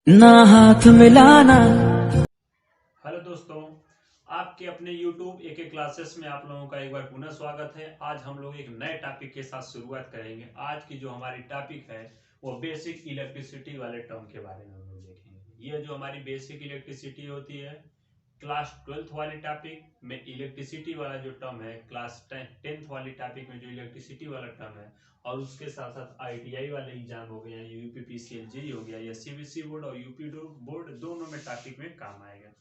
ना हाथ मिलाना। हेलो दोस्तों, आपके अपने YouTube एक एक क्लासेस में आप लोगों का एक बार पुनः स्वागत है। आज हम लोग एक नए टॉपिक के साथ शुरुआत करेंगे। आज की जो हमारी टॉपिक है वो बेसिक इलेक्ट्रिसिटी वाले टर्म के बारे में हम लोग देखेंगे। ये जो हमारी बेसिक इलेक्ट्रिसिटी होती है, क्लास 12th वाले टॉपिक में इलेक्ट्रिसिटी वाला जो टर्म है, क्लास 10th वाली टॉपिक में जो इलेक्ट्रिसिटी वाला टर्म है, और उसके साथ साथ ITI वाले एग्जाम हो गया, UPPCL जेई हो गया, या CBSE बोर्ड और यूपी बोर्ड, दोनों में टॉपिक में काम आएगा।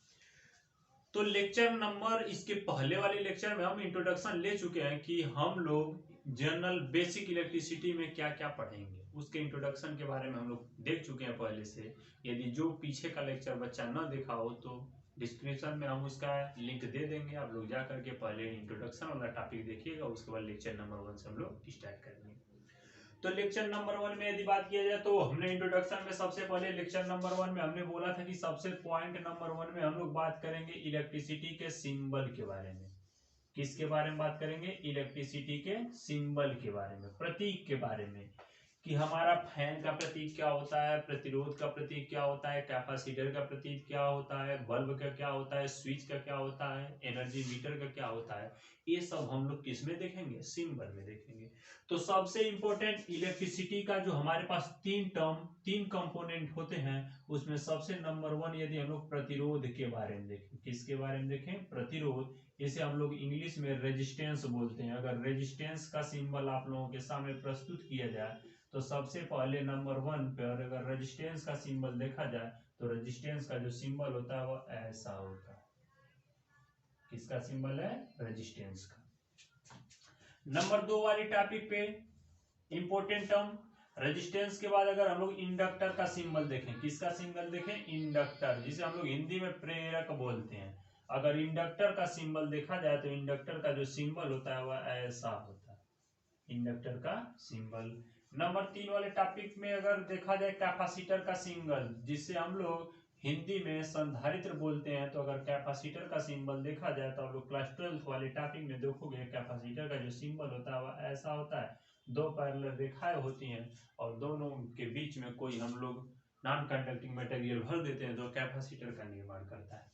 तो लेक्चर नंबर, इसके पहले वाले लेक्चर में हम इंट्रोडक्शन ले चुके हैं कि हम लोग जनरल बेसिक इलेक्ट्रिसिटी में क्या क्या पढ़ेंगे, उसके इंट्रोडक्शन के बारे में हम लोग देख चुके हैं पहले से। यदि जो पीछे का लेक्चर बच्चा न देखा हो तो डिस्क्रिप्शन में हम उसका लिंक दे देंगे, आप लोग जा करके पहले इंट्रोडक्शन वाला टॉपिक देखिएगा, उसके बाद लेक्चर नंबर 1 से हम लोग स्टार्ट करेंगे। तो लेक्चर नंबर 1 में यदि बात किया जाए तो हमने इंट्रोडक्शन में सबसे पहले लेक्चर नंबर 1 में हमने बोला था कि सबसे पॉइंट नंबर 1 में हम लोग बात करेंगे इलेक्ट्रिसिटी के सिंबल के बारे में। किसके बारे में बात करेंगे? इलेक्ट्रिसिटी के सिंबल के बारे में, प्रतीक के बारे में, कि हमारा फैन का प्रतीक क्या होता है, प्रतिरोध का प्रतीक क्या होता है, कैपेसिटर का प्रतीक क्या होता है, बल्ब का क्या होता है, स्विच का क्या होता है, एनर्जी मीटर का क्या होता है। ये सब हम लोग किस में देखेंगे? सिंबल में देखेंगे। तो सबसे इंपॉर्टेंट इलेक्ट्रिसिटी का जो हमारे पास तीन कंपोनेंट होते हैं, उसमें सबसे नंबर 1 यदि हम लोग प्रतिरोध के बारे में देखें, किसके बारे में देखें? प्रतिरोध। इसे हम लोग इंग्लिश में रेजिस्टेंस बोलते हैं। अगर रेजिस्टेंस का सिंबल आप लोगों के सामने प्रस्तुत किया जाए तो सबसे पहले नंबर 1 पर अगर रेजिस्टेंस का सिंबल देखा जाए तो रेजिस्टेंस का जो सिंबल होता है वो ऐसा होता है। किसका सिंबल है? रेजिस्टेंस का। नंबर 2 वाली टॉपिक पे इंपोर्टेंट टर्म, रेजिस्टेंस के बाद अगर हम लोग इंडक्टर का सिंबल देखें, किसका सिंबल देखें? इंडक्टर, जिसे हम लोग हिंदी में प्रेरक बोलते हैं। अगर इंडक्टर का सिंबल देखा जाए तो इंडक्टर का जो सिंबल होता है वह ऐसा होता है, इंडक्टर का सिंबल। नंबर 3 वाले टॉपिक में अगर देखा जाए कैपेसिटर का सिंबल, जिसे हम लोग हिंदी में संधारित्र बोलते हैं, तो अगर कैपेसिटर का सिंबल देखा जाए तो आप लोग क्लास 12th वाले टॉपिक में देखोगे कैपेसिटर का जो सिंबल होता है वह ऐसा होता है। दो पैरेलल रेखाएं होती हैं और दोनों के बीच में कोई हम लोग नॉन कंडक्टिंग मटेरियल भर देते हैं तो कैपेसिटर का निर्माण करता है।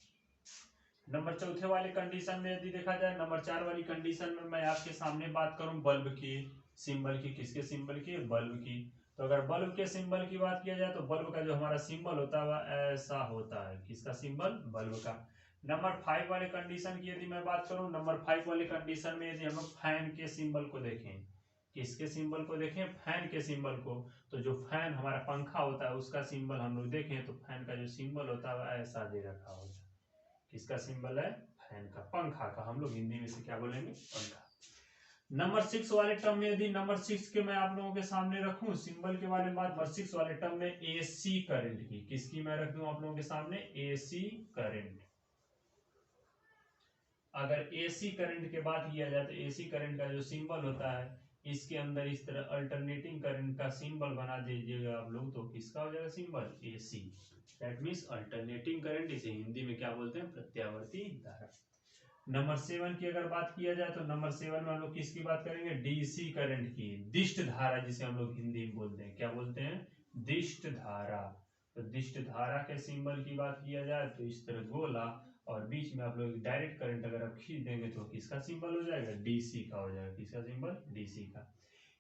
नंबर 4 वाले कंडीशन में यदि देखा जाए, नंबर 4 वाली कंडीशन में मैं आपके सामने बात करूं बल्ब की सिंबल की, किसके सिंबल की? बल्ब की। तो अगर बल्ब के सिंबल की बात किया जाए तो बल्ब का जो हमारा सिंबल होता है वह ऐसा होता है। किसका सिंबल? बल्ब का। नंबर 5 वाले कंडीशन की यदि मैं बात करूं, नंबर 5 वाले कंडीशन में यदि हम लोग फैन के सिंबल को देखें, किसके सिंबल को देखें? फैन के सिंबल को। तो जो फैन हमारा पंखा होता है उसका सिंबल हम लोग देखें तो फैन का जो सिंबल होता है वह ऐसा दे रखा होता है। किसका सिंबल है? फैन का, पंखा का। हम लोग हिंदी में से क्या बोलेंगे? पंखा। नंबर 6 वाले टर्म में यदि नंबर 6 के मैं आप लोगों के सामने रखूं सिंबल के बारे में बात, नंबर 6 वाले टर्म में AC करंट की, किसकी मैं रख दूं आप लोगों के सामने? AC current. अगर AC करंट के बात किया जाए तो AC करंट का जो सिंबल होता है, इसके अंदर इस तरह अल्टरनेटिंग करंट का सिंबल बना दीजिएगा आप लोग, तो किसका हो जाएगा symbol? AC। That means alternating current, इसे हिंदी में क्या बोलते हैं? प्रत्यावर्ती धारा। नंबर 7 की अगर बात किया जाए तो नंबर 7 में हम लोग किसकी बात करेंगे? DC करंट की, दिष्ट धारा, जिसे हम लोग हिंदी में बोलते हैं, क्या बोलते हैं? दिष्ट धारा। तो दिष्ट धारा के सिंबल की बात किया जाए तो इस तरह गोला, और बीच में आप लोग डायरेक्ट करंट अगर आप खींच देंगे तो किसका सिंबल हो जाएगा? DC का हो जाएगा। किसका सिंबल? DC का।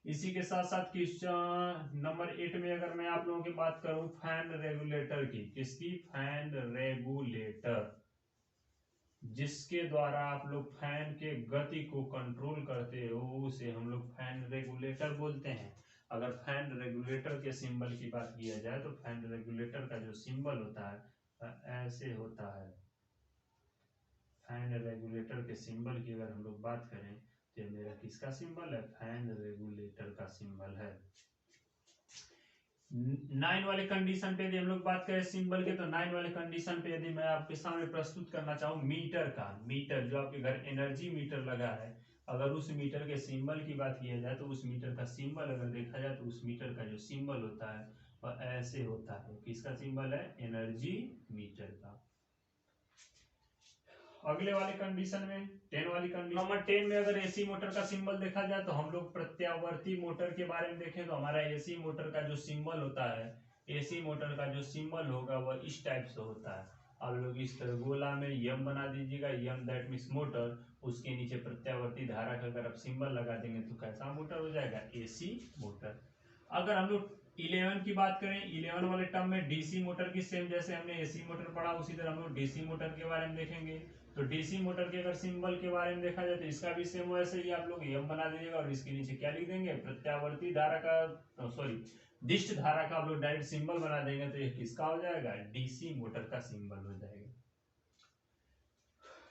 इसी के साथ साथ क्वेश्चन नंबर 8 में अगर मैं आप लोगों की बात करूं फैन रेगुलेटर की, किसकी? फैन रेगुलेटर, जिसके द्वारा आप लोग फैन के गति को कंट्रोल करते हो, उसे हम लोग फैन रेगुलेटर बोलते हैं। अगर फैन रेगुलेटर के सिंबल की बात किया जाए तो फैन रेगुलेटर का जो सिंबल होता है ऐसे होता है। फैन रेगुलेटर के सिंबल की अगर हम लोग बात करें तो मेरा किसका सिंबल है? फैन रेगुलेटर का सिंबल है। 9 वाले कंडीशन पे यदि हम लोग बात करें सिंबल के, तो 9 वाले कंडीशन पे यदि मैं आपके सामने प्रस्तुत करना चाहूँ मीटर का, मीटर जो आपके घर एनर्जी मीटर लगा है, अगर उस मीटर के सिंबल की बात किया जाए तो उस मीटर का सिंबल अगर देखा जाए तो उस मीटर का जो सिंबल होता है वह ऐसे होता है। किसका सिंबल है? एनर्जी मीटर का। अगले वाले कंडीशन में 10 वाली कंडीशन, नंबर 10 में अगर AC मोटर का सिंबल देखा जाए तो हम लोग प्रत्यावर्ती मोटर के बारे में देखें तो हमारा AC मोटर का जो सिंबल होता है एसी मोटर का जो सिंबल होगा वह इस टाइप से होता है। आप लोग इस तरह गोला में यम बना दीजिएगा, यम दैट मीन्स मोटर, उसके नीचे प्रत्यावर्ती धारा का अगर आप सिंबल लगा देंगे तो कैसा मोटर हो जाएगा, एसी मोटर। अगर हम लोग 11 की बात करें, 11 वाले टर्म में डीसी मोटर की सेम जैसे हमने एसी मोटर पढ़ा उसी तरह हम लोग डीसी मोटर के बारे में देखेंगे। तो डीसी मोटर के अगर सिंबल के बारे में देखा जाए तो इसका भी सेम वैसे ही आप लोग यम बना दीजिएगा और इसके नीचे क्या लिख देंगे, प्रत्यावर्ती धारा का सॉरी दिष्ट धारा का आप लोग डायरेक्ट सिंबल बना देंगे तो ये किसका हो जाएगा, डीसी मोटर का सिंबल हो जाएगा।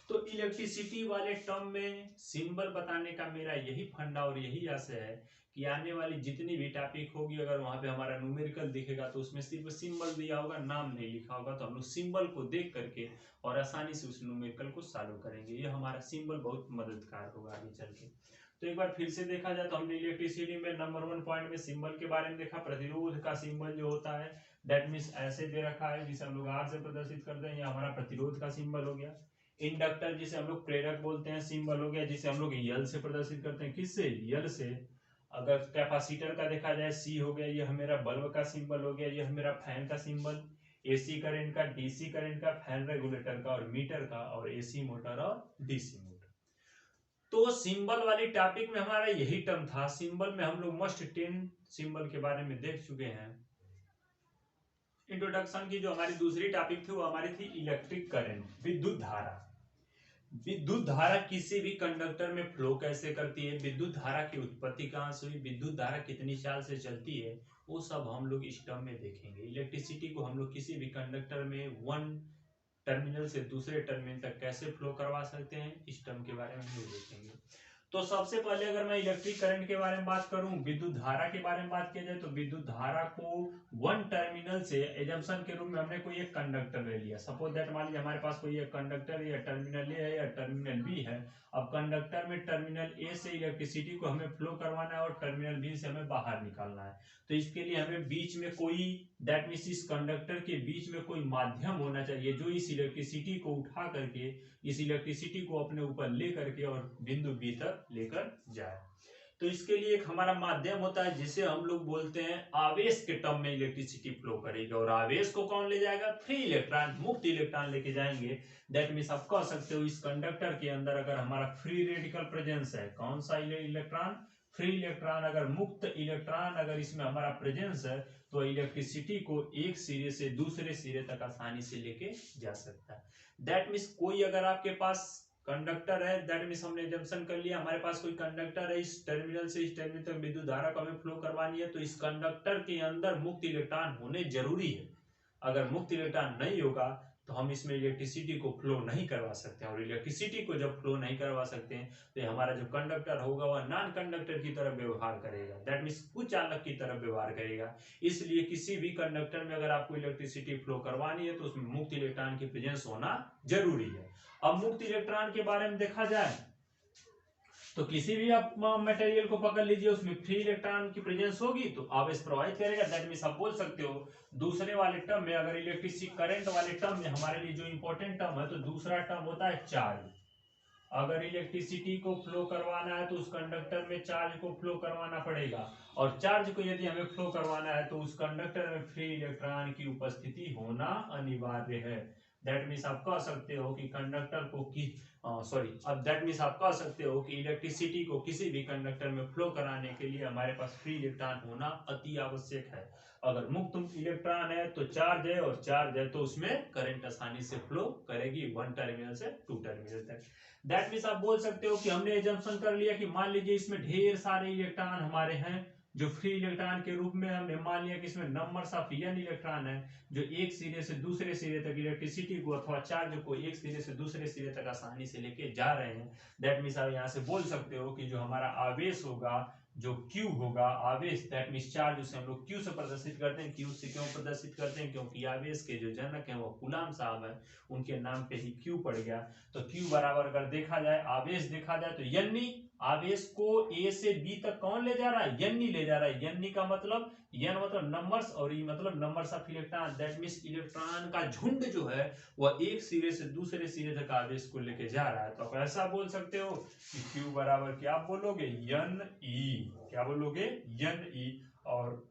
तो इलेक्ट्रिसिटी वाले टर्म में सिंबल बताने का मेरा यही फंडा और यही आशय है कि आने वाली जितनी भी टॉपिक होगी अगर वहां पे हमारा न्यूमेरिकल दिखेगा तो उसमें सिर्फ सिंबल दिया होगा, नाम नहीं लिखा होगा, तो हम लोग सिंबल को देख करके और आसानी से उस न्यूमेरिकल को सॉल्व करेंगे। ये हमारा सिंबल बहुत मददगार होगा आगे चल के। तो एक बार फिर से देखा जाए तो हमने इलेक्ट्रिसिटी में नंबर 1 पॉइंट में सिंबल के बारे में देखा। प्रतिरोध का सिंबल जो होता है दैट मीन्स ऐसे दे रखा है जिसे हम लोग आर से प्रदर्शित करते हैं, ये हमारा प्रतिरोध का सिंबल हो गया। इंडक्टर जिसे हम लोग प्रेरक बोलते हैं सिंबल हो गया, जिसे हम लोग यल से प्रदर्शित करते हैं, किससे, यल से। अगर कैपेसिटर का देखा जाए सी हो गया, यह मेरा बल्ब का सिंबल हो गया, यह मेरा फैन का सिंबल, एसी करंट का, डीसी करंट का, फैन रेगुलेटर का और मीटर का, और एसी मोटर और डीसी मोटर। तो सिंबल वाली टॉपिक में हमारा यही टर्म था। सिंबल में हम लोग मोस्ट 10 सिंबल के बारे में देख चुके हैं। इंट्रोडक्शन की जो हमारी दूसरी टॉपिक थी वो हमारी थी इलेक्ट्रिक करंट, विद्युत धारा। विद्युत धारा किसी भी कंडक्टर में फ्लो कैसे करती है, विद्युत धारा की उत्पत्ति कहां से हुई, विद्युत धारा कितनी चाल से चलती है, वो सब हम लोग इस टर्म में देखेंगे। इलेक्ट्रिसिटी को हम लोग किसी भी कंडक्टर में वन टर्मिनल से दूसरे टर्मिनल तक कैसे फ्लो करवा सकते हैं, इस टर्म के बारे में हम लोग देखेंगे। तो सबसे पहले अगर मैं इलेक्ट्रिक करंट के बारे में बात करूं, विद्युत धारा के बारे में बात किया जाए तो विद्युत धारा को वन टर्मिनल से एजम्पशन के रूप में हमने कोई एक कंडक्टर ले लिया। सपोज दैट मान लीजिए हमारे पास कोई एक कंडक्टर या टर्मिनल ए है या टर्मिनल बी है। अब कंडक्टर में टर्मिनल ए से इलेक्ट्रिसिटी को हमें फ्लो करवाना है और टर्मिनल बी से हमें बाहर निकालना है। तो इसके लिए हमें बीच में कोई दैट मीन्स इस कंडक्टर के बीच में कोई माध्यम होना चाहिए जो इस इलेक्ट्रिसिटी को उठा करके इस इलेक्ट्रिसिटी को अपने ऊपर ले करके और बिंदु बी तक लेकर जाए। तो इसके लिए एक हमारा माध्यम होता है जिसे हम लोग बोलते हैं आवेश के टर्म में इलेक्ट्रिसिटी फ्लो करेगी। और आवेश को कौन ले जाएगा, फ्री इलेक्ट्रॉन, मुक्त इलेक्ट्रॉन लेके जाएंगे। दैट मीन्स आप कह सकते हो इस कंडक्टर के अंदर अगर हमारा फ्री रेडिकल प्रेजेंस है, कौन सा इलेक्ट्रॉन, फ्री इलेक्ट्रॉन, अगर मुक्त इलेक्ट्रॉन अगर इसमें हमारा प्रेजेंस है तो इलेक्ट्रिसिटी को एक सिरे से दूसरे सिरे तक आसानी से लेके जा सकता है। दैट मीन्स कोई अगर आपके पास कंडक्टर है, दैट मीन्स हमने जंक्शन कर लिया, हमारे पास कोई कंडक्टर है, इस टर्मिनल से इस टर्मिनल तक विद्युत धारा को हमें फ्लो करवानी है, तो इस कंडक्टर के अंदर मुक्त इलेक्ट्रॉन होने जरूरी है। अगर मुक्त इलेक्ट्रॉन नहीं होगा तो हम इसमें इलेक्ट्रिसिटी को फ्लो नहीं करवा सकते हैं। और इलेक्ट्रिसिटी को जब फ्लो नहीं करवा सकते हैं तो हमारा जो कंडक्टर होगा वह नॉन कंडक्टर की तरह व्यवहार करेगा, दैट मीन्स कुचालक की तरह व्यवहार करेगा। इसलिए किसी भी कंडक्टर में अगर आपको इलेक्ट्रिसिटी फ्लो करवानी है तो उसमें मुक्त इलेक्ट्रॉन की प्रेजेंस होना जरूरी है। अब मुक्त इलेक्ट्रॉन के बारे में देखा जाए तो किसी भी आप मटेरियल को पकड़ लीजिए उसमें फ्री इलेक्ट्रॉन की प्रेजेंस होगी तो आवेश प्रवाहित करेगा। दैट मीन्स आप बोल सकते हो दूसरे वाले टर्म में, अगर इलेक्ट्रिसिटी करंट वाले टर्म में हमारे लिए जो इंपॉर्टेंट टर्म है तो दूसरा टर्म होता है चार्ज। अगर इलेक्ट्रिसिटी को फ्लो करवाना है तो उस कंडक्टर में चार्ज को फ्लो करवाना पड़ेगा, और चार्ज को यदि हमें फ्लो करवाना है तो उस कंडक्टर में फ्री इलेक्ट्रॉन की उपस्थिति होना अनिवार्य है। दैट मीन्स आप कह सकते हो कि कंडक्टर को दैट मीन्स आप कह सकते हो कि इलेक्ट्रिसिटी को किसी भी कंडक्टर में फ्लो कराने के लिए हमारे पास फ्री इलेक्ट्रॉन होना अति आवश्यक है। अगर मुक्त इलेक्ट्रॉन है तो चार्ज है, और चार्ज है तो उसमें करंट आसानी से फ्लो करेगी वन टर्मिनल से टू टर्मिनल तक। दैट मीन्स आप बोल सकते हो कि हमने एजम्पशन कर लिया कि मान लीजिए इसमें ढेर सारे इलेक्ट्रॉन हमारे हैं जो फ्री इलेक्ट्रॉन के रूप में हमने मान लिया कि इसमें नंबर्स ऑफ n इलेक्ट्रॉन है जो एक सिरे से दूसरे सिरे तक इलेक्ट्रिसिटी को अथवा चार्ज को एक सिरे से दूसरे सिरे तक आसानी से लेके जा रहे हैं। दैट मीन्स आप यहाँ से बोल सकते हो कि जो हमारा आवेश होगा, जो Q होगा, आवेश दैट मीन्स चार्ज, उसे हम लोग Q से प्रदर्शित करते हैं। Q से क्यों प्रदर्शित करते हैं, क्योंकि आवेश के जो जनक हैं वो कूलम्ब साहब हैं, उनके नाम पे ही Q पड़ गया। तो Q बराबर अगर देखा जाए आवेश देखा जाए तो यानी आवेश को A से B तक कौन ले जा रहा है, यानी ले जा रहा है। यानी का मतलब n मतलब नंबर्स और E मतलब numbers of electron. That means electron का झुंड जो है वह एक सिरे से दूसरे सिरे तक आवेश को लेके जा रहा है। तो आप ऐसा बोल सकते हो कि Q बराबर क्या बोलोगे, n E, क्या बोलोगे, n E। और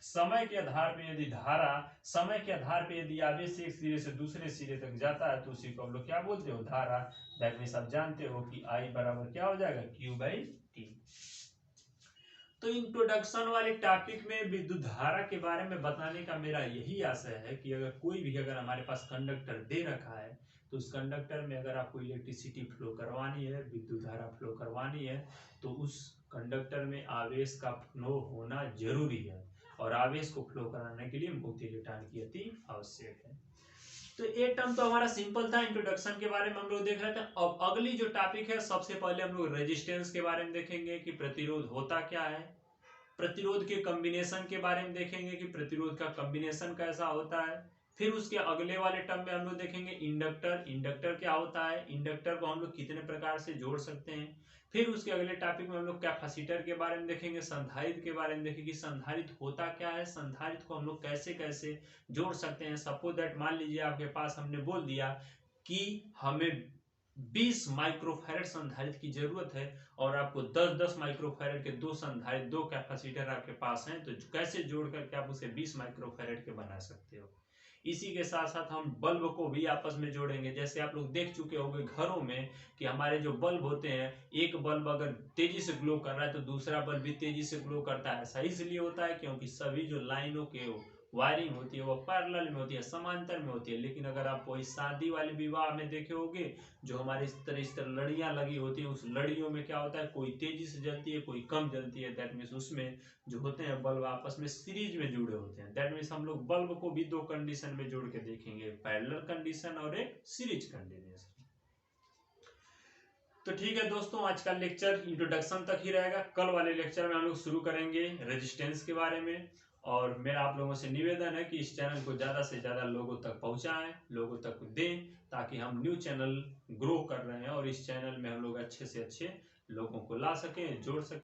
समय के आधार पे यदि धारा समय के आधार पे यदि आवेश एक सिरे से दूसरे सिरे तक जाता है तो उसी को हम लोग क्या बोलते हो, धारा। दैट मीन्स आप जानते हो कि I बराबर क्या हो जाएगा, Q/T। तो इंट्रोडक्शन वाले टॉपिक में विद्युत धारा के बारे में बताने का मेरा यही आशय है कि अगर हमारे पास कंडक्टर दे रखा है तो उस कंडक्टर में अगर आपको इलेक्ट्रिसिटी फ्लो करवानी है, विद्युत धारा फ्लो करवानी है, तो उस कंडक्टर में आवेश का फ्लो होना जरूरी है और आवेश को फ्लो कराने के लिए मुक्त इलेक्ट्रॉन की अति आवश्यक है। तो ये टर्म तो हमारा सिंपल था, इंट्रोडक्शन के बारे में हम लोग देख रहे थे। अब अगली जो टॉपिक है, सबसे पहले हम लोग रेजिस्टेंस के बारे में देखेंगे कि प्रतिरोध होता क्या है, प्रतिरोध के कॉम्बिनेशन के बारे में देखेंगे कि प्रतिरोध का कॉम्बिनेशन कैसा होता है। फिर उसके अगले वाले टर्म में हम लोग देखेंगे इंडक्टर, इंडक्टर क्या होता है, इंडक्टर को हम लोग कितने प्रकार से जोड़ सकते हैं। फिर उसके अगले टॉपिक में हम लोग कैपेसिटर के बारे में देखेंगे, संधारित्र के बारे में देखेंगे, संधारित्र होता क्या है, संधारित्र को हम लोग कैसे कैसे जोड़ सकते हैं। सपोज दैट मान लीजिए आपके पास हमने बोल दिया कि हमें 20 माइक्रोफैरड संधारित्र की जरूरत है और आपको 10-10 माइक्रोफैरड के दो संधारित्र, दो कैपेसिटर आपके पास हैं, तो कैसे जोड़ करके आप उसे 20 माइक्रोफैरड के बना सकते हो। इसी के साथ साथ हम बल्ब को भी आपस में जोड़ेंगे। जैसे आप लोग देख चुके होंगे घरों में कि हमारे जो बल्ब होते हैं, एक बल्ब अगर तेजी से ग्लो कर रहा है तो दूसरा बल्ब भी तेजी से ग्लो करता है। ऐसा इसलिए होता है क्योंकि सभी जो लाइनों के वायरिंग होती है वो पैरेलल में होती है, समांतर में होती है। लेकिन अगर आप कोई शादी वाले विवाह में देखे होंगे, जो हमारे इस तरह लड़ियां लगी होती है, उस लड़ियों में क्या होता है, कोई तेजी से जलती है, कोई कम जलती है। दैट मीन्स उसमें जो होते हैं बल्ब आपस में सीरीज में जुड़े होते हैं। दैट मीन्स हम लोग बल्ब को भी दो कंडीशन में जोड़ के देखेंगे, पैरेलल कंडीशन और एक सीरीज कंडीशन। तो ठीक है दोस्तों, आज का लेक्चर इंट्रोडक्शन तक ही रहेगा। कल वाले लेक्चर में हम लोग शुरू करेंगे रेजिस्टेंस के बारे में। और मेरा आप लोगों से निवेदन है कि इस चैनल को ज़्यादा से ज़्यादा लोगों तक पहुंचाएं, लोगों तक दें, ताकि हम न्यू चैनल ग्रो कर रहे हैं और इस चैनल में हम लोग अच्छे से अच्छे लोगों को ला सकें, जोड़ सकें।